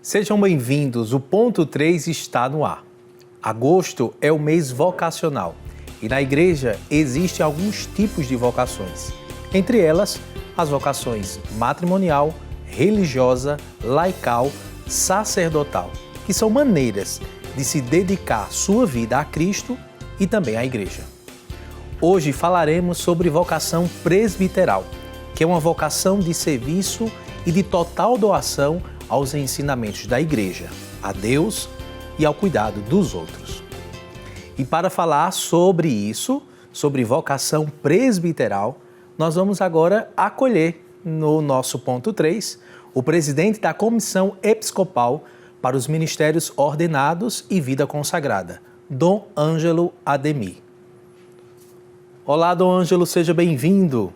Sejam bem-vindos, o ponto 3 está no ar. Agosto é o mês vocacional e na igreja existem alguns tipos de vocações. Entre elas, as vocações matrimonial, religiosa, laical, sacerdotal, que são maneiras de se dedicar sua vida a Cristo e também à igreja. Hoje falaremos sobre vocação presbiteral, que é uma vocação de serviço e de total doação aos ensinamentos da igreja, a Deus e ao cuidado dos outros. E para falar sobre isso, sobre vocação presbiteral, nós vamos agora acolher no nosso ponto 3 o presidente da Comissão Episcopal para os Ministérios Ordenados e Vida Consagrada, Dom Ângelo Ademir. Olá, Dom Ângelo, seja bem-vindo.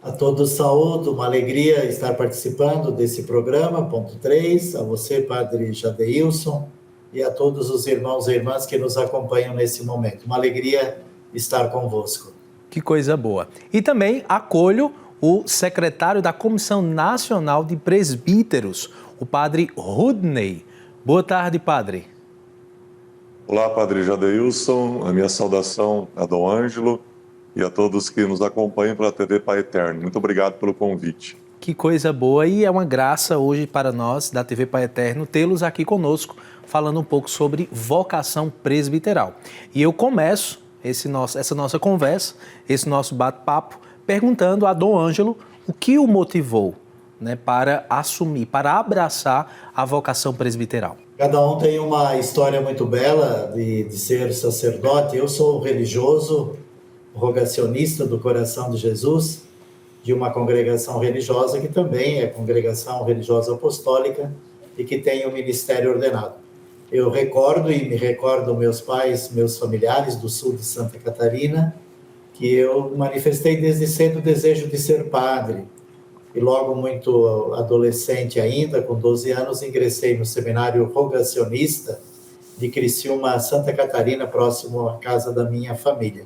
A todos saúdo, uma alegria estar participando desse programa, ponto 3, a você, Padre Jadeilson, e a todos os irmãos e irmãs que nos acompanham nesse momento. Uma alegria estar convosco. Que coisa boa. E também acolho o secretário da Comissão Nacional de Presbíteros, o Padre Rudney. Boa tarde, Padre. Olá, Padre Jadeilson, a minha saudação a Dom Ângelo e a todos que nos acompanham pela TV Pai Eterno. Muito obrigado pelo convite. Que coisa boa, e é uma graça hoje para nós da TV Pai Eterno tê-los aqui conosco, falando um pouco sobre vocação presbiteral. E eu começo essa nossa conversa, esse nosso bate-papo, perguntando a Dom Ângelo o que o motivou, para assumir, para abraçar a vocação presbiteral. Cada um tem uma história muito bela de ser sacerdote. Eu sou religioso, rogacionista do Coração de Jesus, de uma congregação religiosa que também é congregação religiosa apostólica e que tem um ministério ordenado. Eu recordo e me recordo meus pais, meus familiares do sul de Santa Catarina, que eu manifestei desde cedo o desejo de ser padre. E logo muito adolescente ainda, com 12 anos, ingressei no seminário rogacionista de Criciúma, Santa Catarina, próximo à casa da minha família.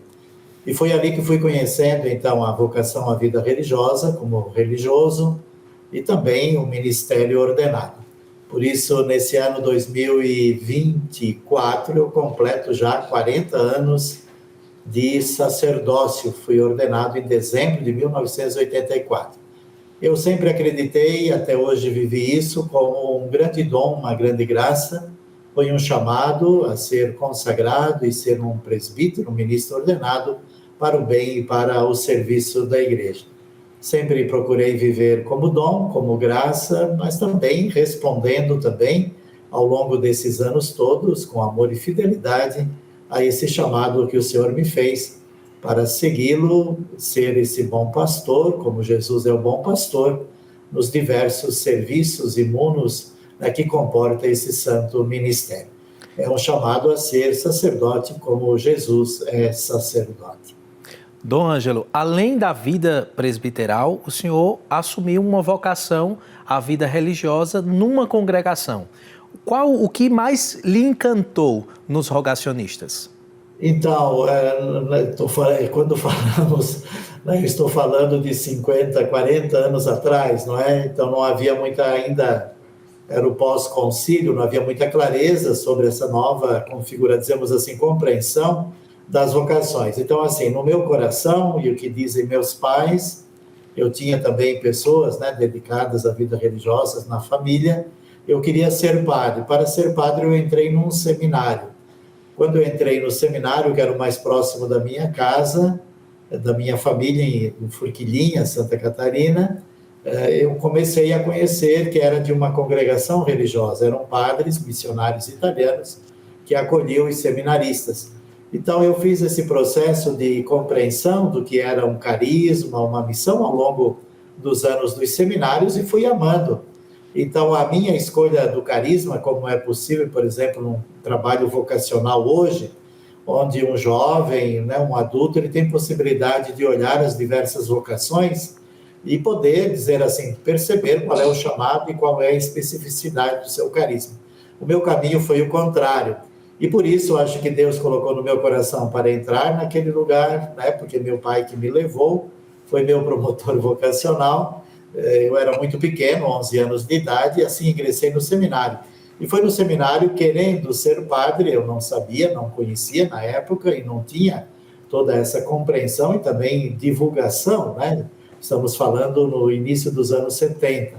E foi ali que fui conhecendo, então, a vocação à vida religiosa, como religioso, e também o ministério ordenado. Por isso, nesse ano 2024, eu completo já 40 anos de sacerdócio. Fui ordenado em dezembro de 1984. Eu sempre acreditei, até hoje vivi isso, como um grande dom, uma grande graça. Foi um chamado a ser consagrado e ser um presbítero, um ministro ordenado, para o bem e para o serviço da igreja. Sempre procurei viver como dom, como graça, mas também respondendo também, ao longo desses anos todos, com amor e fidelidade, a esse chamado que o Senhor me fez, para segui-lo, ser esse bom pastor, como Jesus é o bom pastor, nos diversos serviços imunos que comporta esse santo ministério. É um chamado a ser sacerdote, como Jesus é sacerdote. Dom Ângelo, além da vida presbiteral, o senhor assumiu uma vocação à vida religiosa numa congregação. O que mais lhe encantou nos rogacionistas? Então, quando falamos, estou falando de 50, 40 anos atrás, não é? Então não havia muita ainda, era o pós-concílio, não havia muita clareza sobre essa nova configuração, dizemos assim, compreensão das vocações. Então, assim, no meu coração, e o que dizem meus pais, eu tinha também pessoas, dedicadas à vida religiosa na família, eu queria ser padre. Para ser padre, eu entrei num seminário. Quando eu entrei no seminário, que era o mais próximo da minha casa, da minha família, em Forquilinha, Santa Catarina, eu comecei a conhecer que era de uma congregação religiosa. Eram padres, missionários italianos, que acolhiam os seminaristas. Então, eu fiz esse processo de compreensão do que era um carisma, uma missão ao longo dos anos dos seminários e fui amando. Então, a minha escolha do carisma, como é possível, por exemplo, num trabalho vocacional hoje, onde um jovem, um adulto, ele tem possibilidade de olhar as diversas vocações e poder, dizer assim, perceber qual é o chamado e qual é a especificidade do seu carisma. O meu caminho foi o contrário. E por isso, eu acho que Deus colocou no meu coração para entrar naquele lugar, porque meu pai que me levou foi meu promotor vocacional, eu era muito pequeno, 11 anos de idade, e assim ingressei no seminário. E foi no seminário, querendo ser padre, eu não sabia, não conhecia na época e não tinha toda essa compreensão e também divulgação, né? Estamos falando no início dos anos 70.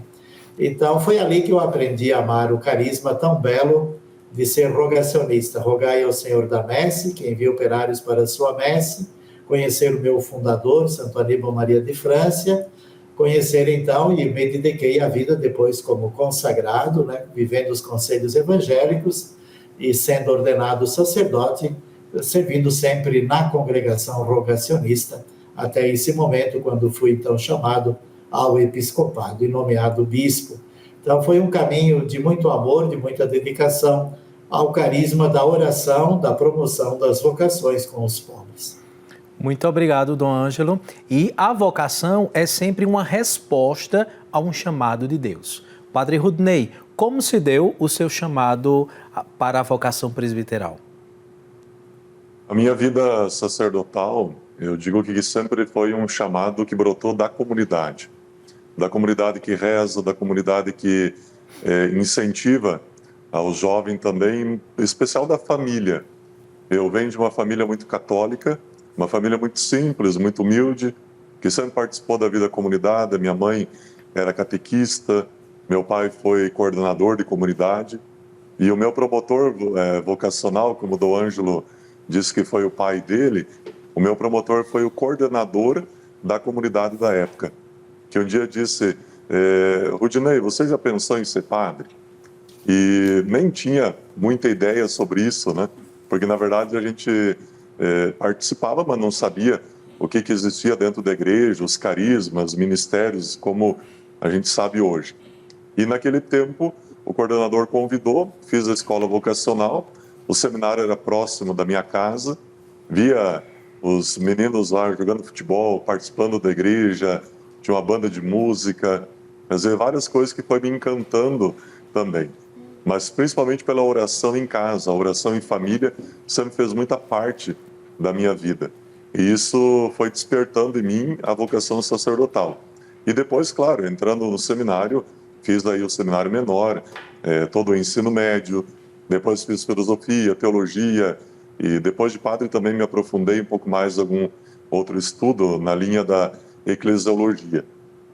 Então, foi ali que eu aprendi a amar o carisma tão belo de ser rogacionista. Rogai ao Senhor da Messe, que envia operários para a sua messe, conhecer o meu fundador, Santo Aníbal Maria de França, conhecer então, e me dediquei à vida depois como consagrado, né, vivendo os conselhos evangélicos e sendo ordenado sacerdote, servindo sempre na congregação rogacionista, até esse momento, quando fui então chamado ao episcopado e nomeado bispo. Então foi um caminho de muito amor, de muita dedicação ao carisma da oração, da promoção das vocações com os pobres. Muito obrigado, Dom Ângelo. E a vocação é sempre uma resposta a um chamado de Deus. Padre Rudney, como se deu o seu chamado para a vocação presbiteral? A minha vida sacerdotal, eu digo que sempre foi um chamado que brotou da comunidade que reza, da comunidade que incentiva aos jovens também, em especial da família. Eu venho de uma família muito católica, uma família muito simples, muito humilde, que sempre participou da vida da comunidade. Minha mãe era catequista, meu pai foi coordenador de comunidade, e o meu promotor vocacional, como o Dom Ângelo disse que foi o pai dele, o meu promotor foi o coordenador da comunidade da época, que um dia disse, Rudney, você já pensou em ser padre? E nem tinha muita ideia sobre isso, né? Porque, na verdade, a gente participava, mas não sabia o que existia dentro da igreja, os carismas, ministérios, como a gente sabe hoje. E, naquele tempo, o coordenador convidou, fiz a escola vocacional, o seminário era próximo da minha casa, via os meninos lá jogando futebol, participando da igreja, tinha uma banda de música, quer dizer, várias coisas que foi me encantando também. Mas principalmente pela oração em casa, a oração em família sempre fez muita parte da minha vida. E isso foi despertando em mim a vocação sacerdotal. E depois, claro, entrando no seminário, fiz aí o seminário menor, todo o ensino médio, depois fiz filosofia, teologia, e depois de padre também me aprofundei um pouco mais em algum outro estudo na linha da eclesiologia.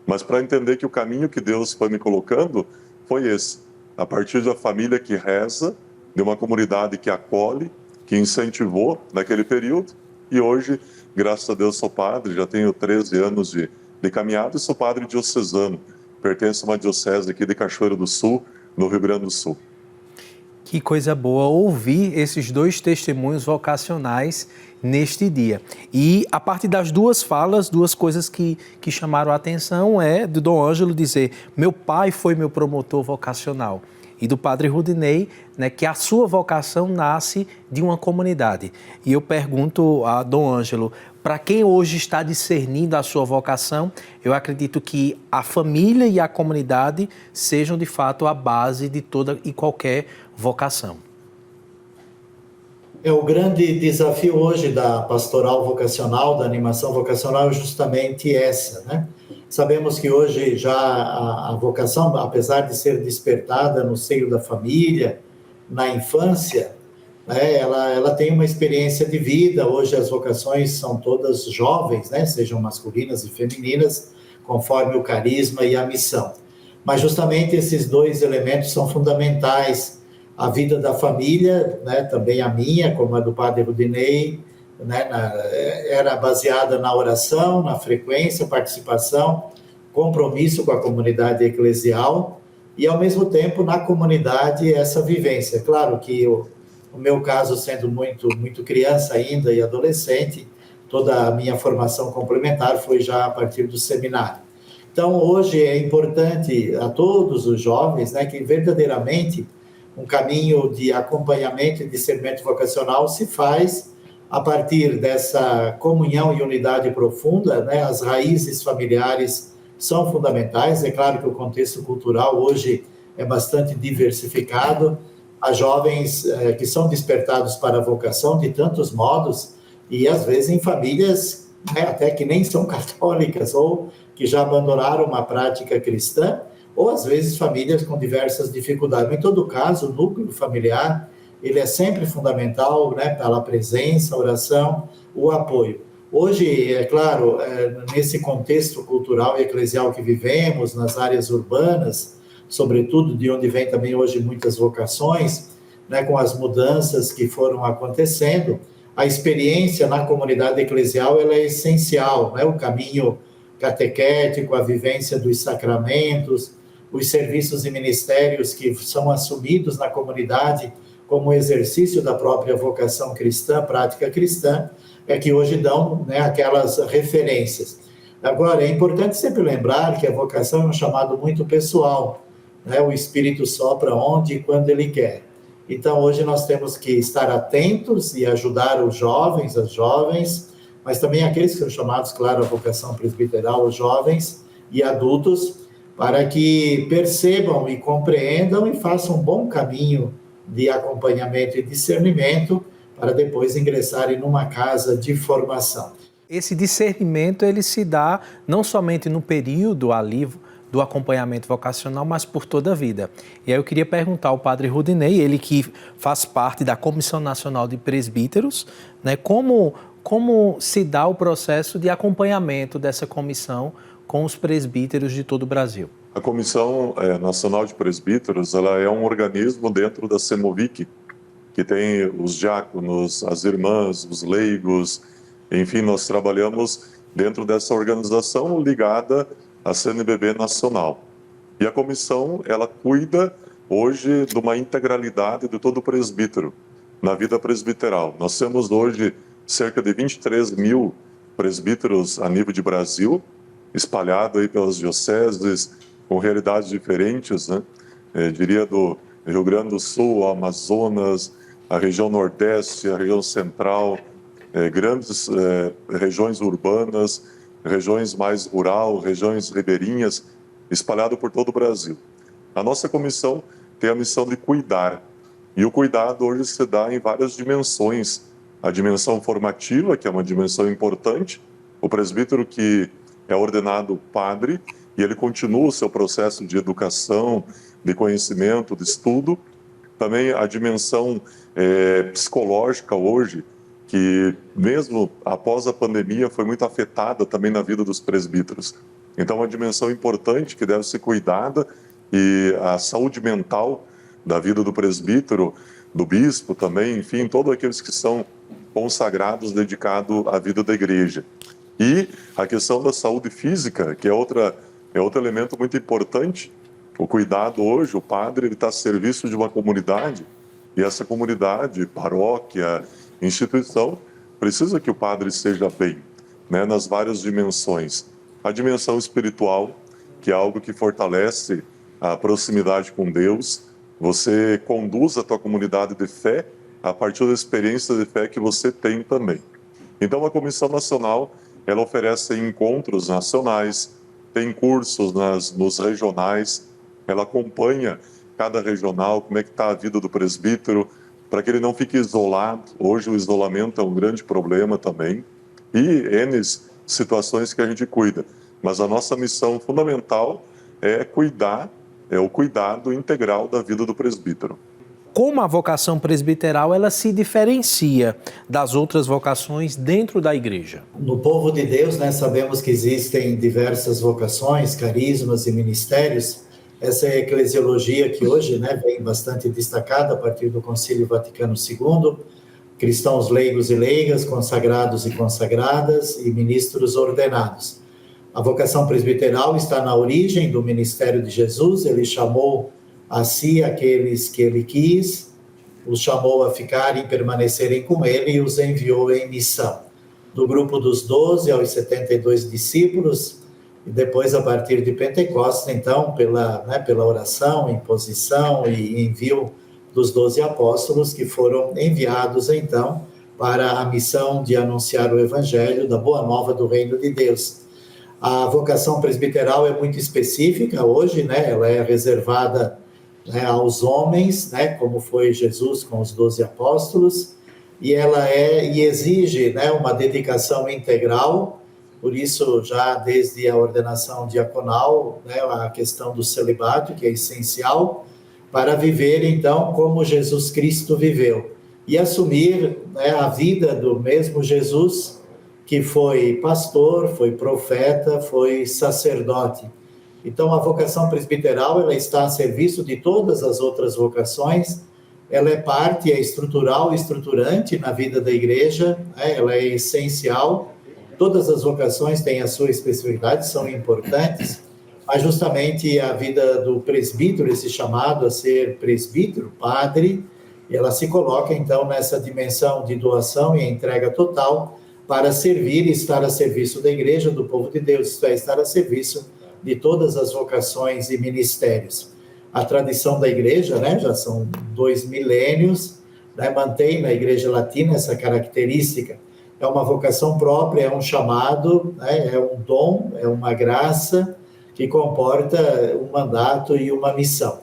Mas para entender que o caminho que Deus foi me colocando foi esse. A partir da família que reza, de uma comunidade que acolhe, que incentivou naquele período, e hoje, graças a Deus, sou padre, já tenho 13 anos de caminhada e sou padre diocesano. Pertenço a uma diocese aqui de Cachoeiro do Sul, no Rio Grande do Sul. Que coisa boa ouvir esses dois testemunhos vocacionais neste dia. E a partir das duas falas, duas coisas que chamaram a atenção é do Dom Ângelo dizer, meu pai foi meu promotor vocacional. E do Padre Rudney, né, que a sua vocação nasce de uma comunidade. E eu pergunto a Dom Ângelo, para quem hoje está discernindo a sua vocação, eu acredito que a família e a comunidade sejam de fato a base de toda e qualquer vocação. O grande desafio hoje da pastoral vocacional, da animação vocacional, é justamente essa, né? Sabemos que hoje já a vocação, apesar de ser despertada no seio da família, na infância, né, ela tem uma experiência de vida. Hoje as vocações são todas jovens, né, sejam masculinas e femininas, conforme o carisma e a missão. Mas justamente esses dois elementos são fundamentais. A vida da família, né, também a minha, como a do Padre Rudney, né, era baseada na oração, na frequência, participação, compromisso com a comunidade eclesial e, ao mesmo tempo, na comunidade, essa vivência. Claro que o meu caso, sendo muito criança ainda e adolescente, toda a minha formação complementar foi já a partir do seminário. Então, hoje é importante a todos os jovens, né, que verdadeiramente um caminho de acompanhamento e discernimento vocacional se faz a partir dessa comunhão e unidade profunda, né? As raízes familiares são fundamentais. É claro que o contexto cultural hoje é bastante diversificado. Há jovens que são despertados para a vocação de tantos modos e, às vezes, em famílias né, até que nem são católicas ou que já abandonaram uma prática cristã, ou às vezes famílias com diversas dificuldades. Em todo caso, o núcleo familiar, ele é sempre fundamental, né, pela presença, a oração, o apoio. Hoje, é claro, nesse contexto cultural e eclesial que vivemos, nas áreas urbanas, sobretudo de onde vem também hoje muitas vocações, né, com as mudanças que foram acontecendo, a experiência na comunidade eclesial ela é essencial, né, o caminho catequético, a vivência dos sacramentos, os serviços e ministérios que são assumidos na comunidade como exercício da própria vocação cristã, prática cristã, é que hoje dão, né, aquelas referências. Agora, é importante sempre lembrar que a vocação é um chamado muito pessoal, né? O Espírito sopra onde e quando Ele quer. Então, hoje nós temos que estar atentos e ajudar os jovens, as jovens, mas também aqueles que são chamados, claro, a vocação presbiteral, os jovens e adultos, para que percebam e compreendam e façam um bom caminho de acompanhamento e discernimento para depois ingressarem numa casa de formação. Esse discernimento ele se dá não somente no período ali do acompanhamento vocacional, mas por toda a vida. E aí eu queria perguntar ao padre Rudinei, ele que faz parte da Comissão Nacional de Presbíteros, né, como se dá o processo de acompanhamento dessa comissão com os presbíteros de todo o Brasil? A Comissão Nacional de Presbíteros ela é um organismo dentro da CEMOVIC, que tem os diáconos, as irmãs, os leigos, enfim, nós trabalhamos dentro dessa organização ligada à CNBB Nacional. E a comissão, ela cuida hoje de uma integralidade de todo o presbítero, na vida presbiteral. Nós temos hoje cerca de 23 mil presbíteros a nível de Brasil, espalhado aí pelas dioceses, com realidades diferentes, né? Diria do Rio Grande do Sul, Amazonas, a região Nordeste, a região Central, grandes regiões urbanas, regiões mais rural, regiões ribeirinhas, espalhado por todo o Brasil. A nossa comissão tem a missão de cuidar, e o cuidado hoje se dá em várias dimensões. A dimensão formativa, que é uma dimensão importante, o presbítero que é ordenado padre, e ele continua o seu processo de educação, de conhecimento, de estudo. Também a dimensão psicológica hoje, que mesmo após a pandemia foi muito afetada também na vida dos presbíteros. Então, uma dimensão importante que deve ser cuidada, e a saúde mental da vida do presbítero, do bispo também, enfim, todos aqueles que são consagrados, dedicados à vida da igreja. E a questão da saúde física, que é outro elemento muito importante. O cuidado hoje, o padre está a serviço de uma comunidade, e essa comunidade, paróquia, instituição, precisa que o padre esteja bem, né, nas várias dimensões. A dimensão espiritual, que é algo que fortalece a proximidade com Deus. Você conduz a tua comunidade de fé a partir da experiência de fé que você tem também. Então, a Comissão Nacional, ela oferece encontros nacionais, tem cursos nos regionais, ela acompanha cada regional, como é que está a vida do presbítero, para que ele não fique isolado. Hoje o isolamento é um grande problema também, e N situações que a gente cuida. Mas a nossa missão fundamental é o cuidado integral da vida do presbítero. Como a vocação presbiteral ela se diferencia das outras vocações dentro da igreja? No povo de Deus, né, sabemos que existem diversas vocações, carismas e ministérios. Essa é a eclesiologia que hoje, né, vem bastante destacada a partir do Concílio Vaticano II, cristãos leigos e leigas, consagrados e consagradas e ministros ordenados. A vocação presbiteral está na origem do ministério de Jesus. Ele chamou a si aqueles que ele quis, os chamou a ficarem e permanecerem com ele e os enviou em missão. Do grupo dos 12 aos 72 discípulos, e depois, a partir de Pentecostes, então, pela oração, imposição e envio dos 12 apóstolos, que foram enviados, então, para a missão de anunciar o evangelho da boa nova do reino de Deus. A vocação presbiteral é muito específica hoje, né? Ela é reservada, né, aos homens, né, como foi Jesus com os 12 apóstolos, e ela e exige, né, uma dedicação integral. Por isso, já desde a ordenação diaconal, né, a questão do celibato, que é essencial, para viver, então, como Jesus Cristo viveu. E assumir, né, a vida do mesmo Jesus, que foi pastor, foi profeta, foi sacerdote. Então, a vocação presbiteral, ela está a serviço de todas as outras vocações, ela é parte, é estrutural e estruturante na vida da igreja, né? Ela é essencial. Todas as vocações têm a sua especificidade, são importantes, mas justamente a vida do presbítero, esse chamado a ser presbítero, padre, ela se coloca então nessa dimensão de doação e entrega total para servir e estar a serviço da igreja, do povo de Deus, isto é, estar a serviço de todas as vocações e ministérios. A tradição da igreja, né, já são 2 milênios, né, mantém na igreja latina essa característica. É uma vocação própria, é um chamado, né, é um dom, é uma graça que comporta um mandato e uma missão.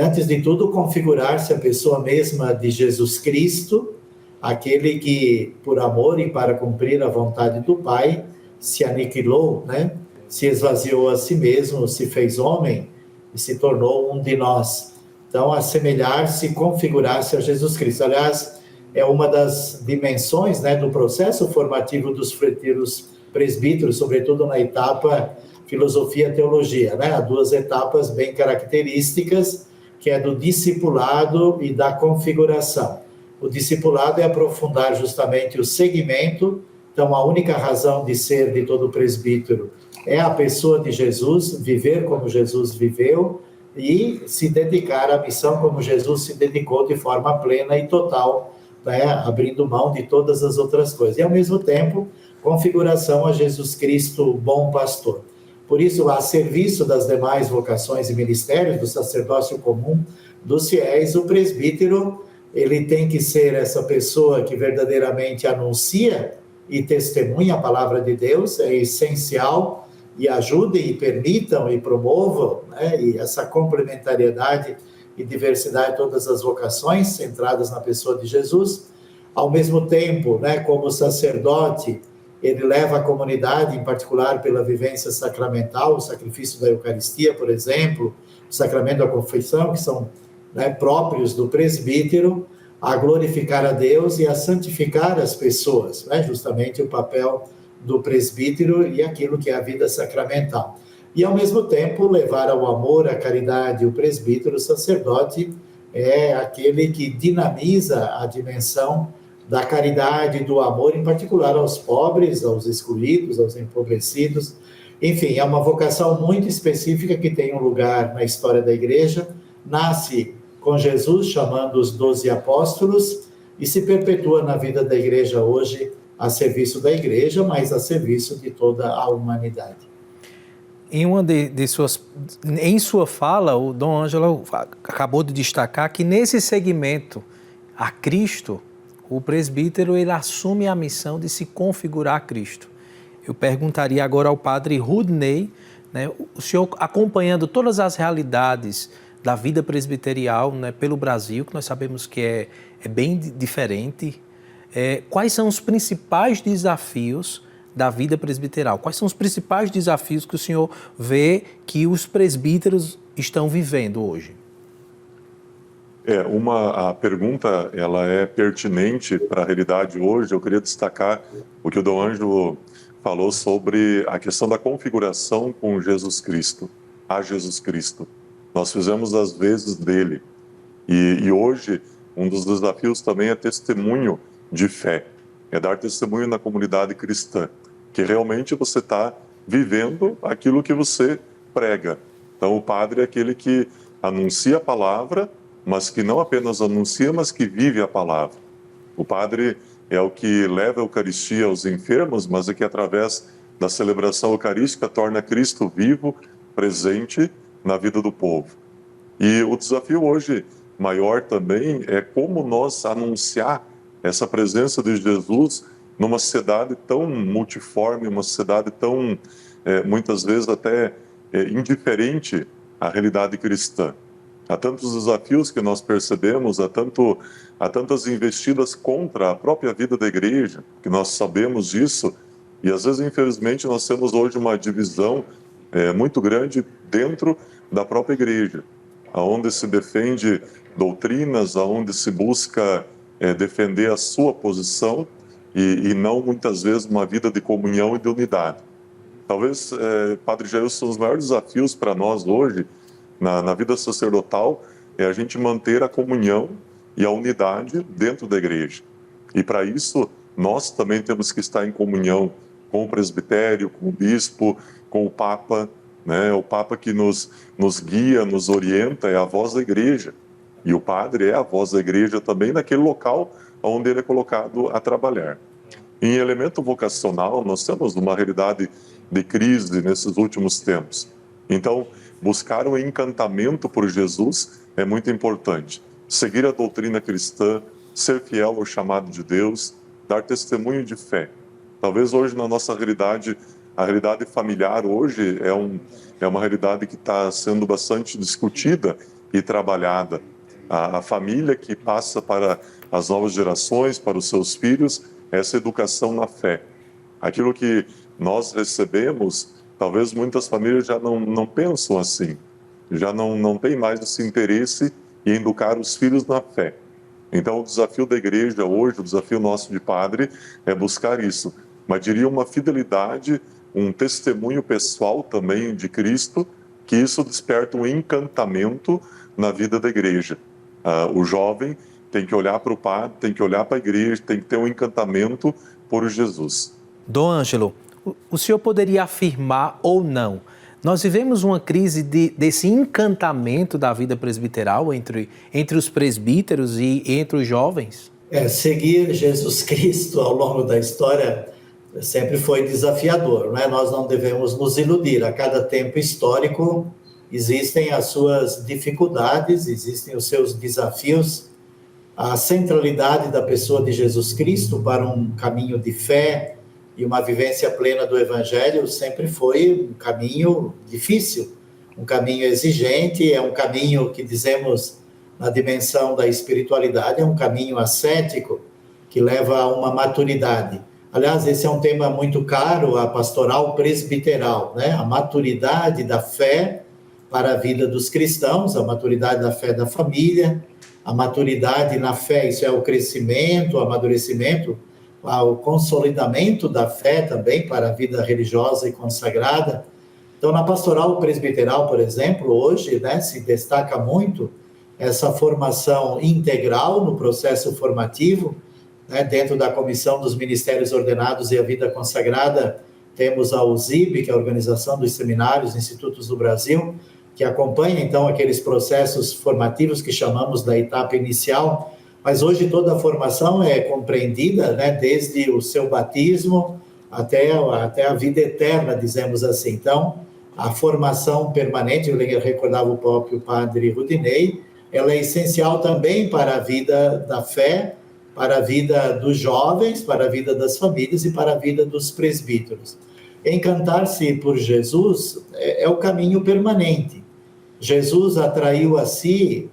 Antes de tudo, configurar-se a pessoa mesma de Jesus Cristo, aquele que, por amor e para cumprir a vontade do Pai, se aniquilou, né, se esvaziou a si mesmo, se fez homem e se tornou um de nós. Então, assemelhar-se, configurar-se a Jesus Cristo. Aliás, é uma das dimensões, né, do processo formativo dos futuros presbíteros, sobretudo na etapa filosofia-teologia, né? Há 2 etapas bem características, que é do discipulado e da configuração. O discipulado é aprofundar justamente o segmento. Então, a única razão de ser de todo presbítero é a pessoa de Jesus, viver como Jesus viveu e se dedicar à missão como Jesus se dedicou de forma plena e total, né, abrindo mão de todas as outras coisas. E, ao mesmo tempo, configuração a Jesus Cristo, bom pastor. Por isso, a serviço das demais vocações e ministérios, do sacerdócio comum dos fiéis, o presbítero, ele tem que ser essa pessoa que verdadeiramente anuncia e testemunha a palavra de Deus, é essencial, e ajudem e permitam e promovam, né, e essa complementariedade e diversidade de todas as vocações centradas na pessoa de Jesus. Ao mesmo tempo, né, como sacerdote, ele leva a comunidade, em particular pela vivência sacramental, o sacrifício da Eucaristia, por exemplo, o sacramento da confissão, que são, né, próprios do presbítero, a glorificar a Deus e a santificar as pessoas, né, justamente o papel do presbítero e aquilo que é a vida sacramental. E, ao mesmo tempo, levar ao amor, à caridade. O presbítero, o sacerdote, é aquele que dinamiza a dimensão da caridade, do amor, em particular aos pobres, aos excluídos, aos empobrecidos. Enfim, é uma vocação muito específica que tem um lugar na história da igreja, nasce com Jesus chamando os 12 apóstolos e se perpetua na vida da igreja hoje, a serviço da igreja, mas a serviço de toda a humanidade. Em sua fala, o Dom Ângelo acabou de destacar que nesse segmento a Cristo, o presbítero, ele assume a missão de se configurar a Cristo. Eu perguntaria agora ao padre Rudney, né, o senhor acompanhando todas as realidades da vida presbiterial, né, pelo Brasil, que nós sabemos que é bem diferente, quais são os principais desafios da vida presbiteral? Quais são os principais desafios que o senhor vê que os presbíteros estão vivendo hoje? A pergunta ela é pertinente para a realidade hoje. Eu queria destacar o que o Dom Ângelo falou sobre a questão da configuração com Jesus Cristo, a Jesus Cristo. Nós fizemos as vezes dele. E hoje, um dos desafios também é testemunho de fé. É dar testemunho na comunidade cristã, que realmente você está vivendo aquilo que você prega. Então, o padre é aquele que anuncia a palavra, mas que não apenas anuncia, mas que vive a palavra. O padre é o que leva a Eucaristia aos enfermos, mas é que através da celebração eucarística torna Cristo vivo, presente na vida do povo. E o desafio hoje maior também é como nós anunciar essa presença de Jesus numa sociedade tão multiforme, uma sociedade tão, muitas vezes até indiferente à realidade cristã. Há tantos desafios que nós percebemos, há tantas investidas contra a própria vida da igreja, que nós sabemos disso, e às vezes, infelizmente, nós temos hoje uma divisão muito grande dentro da própria igreja, onde se defende doutrinas, onde se busca defender a sua posição e não, muitas vezes, uma vida de comunhão e de unidade. Talvez, Padre Jailson, os maiores desafios para nós hoje, na vida sacerdotal, é a gente manter a comunhão e a unidade dentro da igreja. E para isso, nós também temos que estar em comunhão com o presbitério, com o bispo, com o Papa, né? O Papa que nos guia, nos orienta, é a voz da igreja. E o padre é a voz da igreja também naquele local onde ele é colocado a trabalhar. Em elemento vocacional, nós temos uma realidade de crise nesses últimos tempos. Então, buscar o encantamento por Jesus é muito importante. Seguir a doutrina cristã, ser fiel ao chamado de Deus, dar testemunho de fé. Talvez hoje na nossa realidade, a realidade familiar hoje é uma realidade que está sendo bastante discutida e trabalhada. A família que passa para as novas gerações, para os seus filhos, essa educação na fé. Aquilo que nós recebemos, talvez muitas famílias já não pensam assim, já não tem mais esse interesse em educar os filhos na fé. Então o desafio da igreja hoje, o desafio nosso de padre, é buscar isso, mas diria uma fidelidade, um testemunho pessoal também de Cristo, que isso desperta um encantamento na vida da igreja. O jovem tem que olhar para o padre, tem que olhar para a igreja, tem que ter um encantamento por Jesus. Dom Ângelo, o senhor poderia afirmar ou não, nós vivemos uma crise desse encantamento da vida presbiteral entre os presbíteros e entre os jovens? Seguir Jesus Cristo ao longo da história sempre foi desafiador, né? Nós não devemos nos iludir. A cada tempo histórico existem as suas dificuldades, existem os seus desafios. A centralidade da pessoa de Jesus Cristo para um caminho de fé e uma vivência plena do Evangelho sempre foi um caminho difícil, um caminho exigente, é um caminho que dizemos na dimensão da espiritualidade, é um caminho ascético que leva a uma maturidade. Aliás, esse é um tema muito caro à pastoral presbiteral, né? A maturidade da fé para a vida dos cristãos, a maturidade da fé da família, a maturidade na fé, isso é o crescimento, o amadurecimento, o consolidamento da fé também para a vida religiosa e consagrada. Então, na pastoral presbiteral, por exemplo, hoje, né, se destaca muito essa formação integral no processo formativo, né, dentro da Comissão dos Ministérios Ordenados e a Vida Consagrada, temos a USIB, que é a Organização dos Seminários e Institutos do Brasil, que acompanha, então, aqueles processos formativos que chamamos da etapa inicial, mas hoje toda a formação é compreendida, né, desde o seu batismo até a vida eterna, dizemos assim. Então, a formação permanente, eu recordava o próprio padre Rudinei, ela é essencial também para a vida da fé, para a vida dos jovens, para a vida das famílias e para a vida dos presbíteros. Encantar-se por Jesus é o caminho permanente. Jesus atraiu a si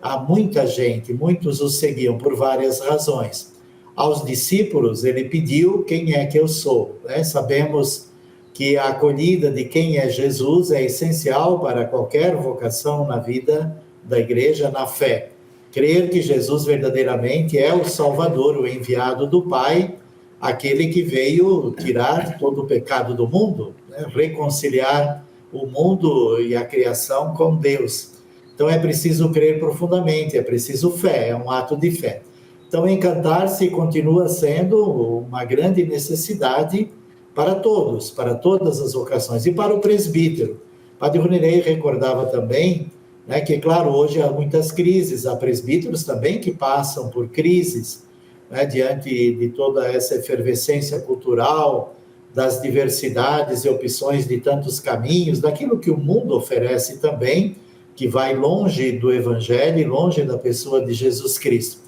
a muita gente, muitos o seguiam por várias razões. Aos discípulos, ele pediu: quem é que eu sou? Sabemos que a acolhida de quem é Jesus é essencial para qualquer vocação na vida da igreja, na fé. Crer que Jesus verdadeiramente é o Salvador, o enviado do Pai, aquele que veio tirar todo o pecado do mundo, né? Reconciliar o mundo e a criação com Deus. Então é preciso crer profundamente, é preciso fé, é um ato de fé. Então encantar-se continua sendo uma grande necessidade para todos, para todas as vocações, e para o presbítero. Padre Rudinei recordava também, né, que, claro, hoje há muitas crises, há presbíteros também que passam por crises, né, diante de toda essa efervescência cultural, das diversidades e opções de tantos caminhos, daquilo que o mundo oferece também, que vai longe do Evangelho e longe da pessoa de Jesus Cristo.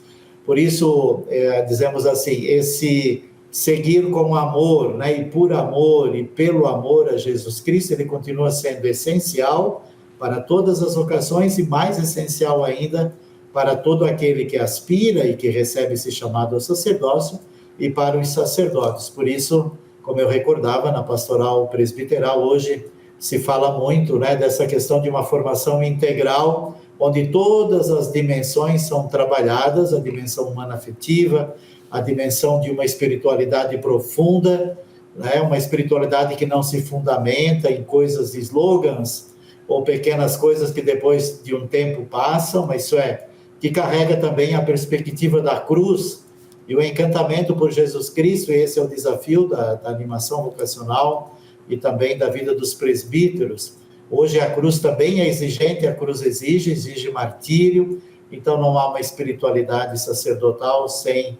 Por isso, dizemos assim, esse seguir com amor, né, e por amor e pelo amor a Jesus Cristo, ele continua sendo essencial para todas as vocações e, mais essencial ainda, para todo aquele que aspira e que recebe esse chamado ao sacerdócio e para os sacerdotes. Por isso, como eu recordava na pastoral presbiteral, hoje se fala muito, né, dessa questão de uma formação integral, onde todas as dimensões são trabalhadas, a dimensão humana afetiva, a dimensão de uma espiritualidade profunda, né, uma espiritualidade que não se fundamenta em coisas de slogans ou pequenas coisas que depois de um tempo passam, mas isso é, que carrega também a perspectiva da cruz e o encantamento por Jesus Cristo, e esse é o desafio da animação vocacional e também da vida dos presbíteros. Hoje a cruz também é exigente, a cruz exige martírio, então não há uma espiritualidade sacerdotal sem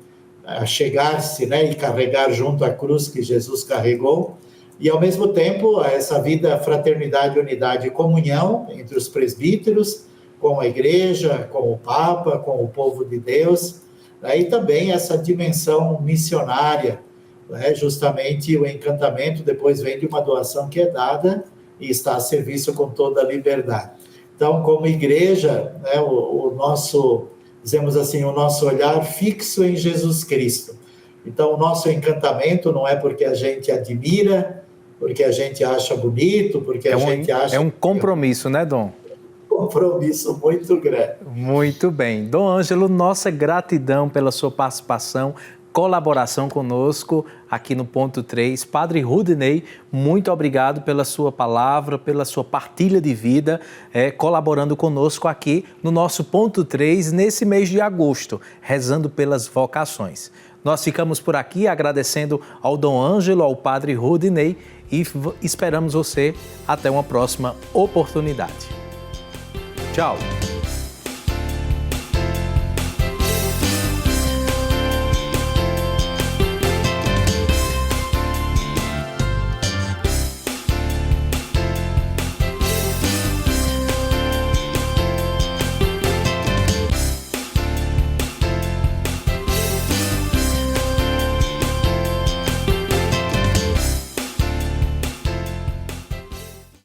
chegar-se, né, e carregar junto a cruz que Jesus carregou, e ao mesmo tempo essa vida, fraternidade, unidade e comunhão entre os presbíteros, com a igreja, com o Papa, com o povo de Deus, né, e também essa dimensão missionária, né, justamente o encantamento depois vem de uma doação que é dada e está a serviço com toda a liberdade. Então, como igreja, né, o nosso, dizemos assim, o nosso olhar fixo em Jesus Cristo. Então, o nosso encantamento não é porque a gente admira, porque a gente acha bonito, porque a gente acha... É um compromisso, né, Dom? Compromisso muito grande. Muito bem. Dom Ângelo, nossa gratidão pela sua participação, colaboração conosco aqui no Ponto 3. Padre Rudinei, muito obrigado pela sua palavra, pela sua partilha de vida, colaborando conosco aqui no nosso Ponto 3, nesse mês de agosto, rezando pelas vocações. Nós ficamos por aqui agradecendo ao Dom Ângelo, ao Padre Rudinei e esperamos você até uma próxima oportunidade. Tchau!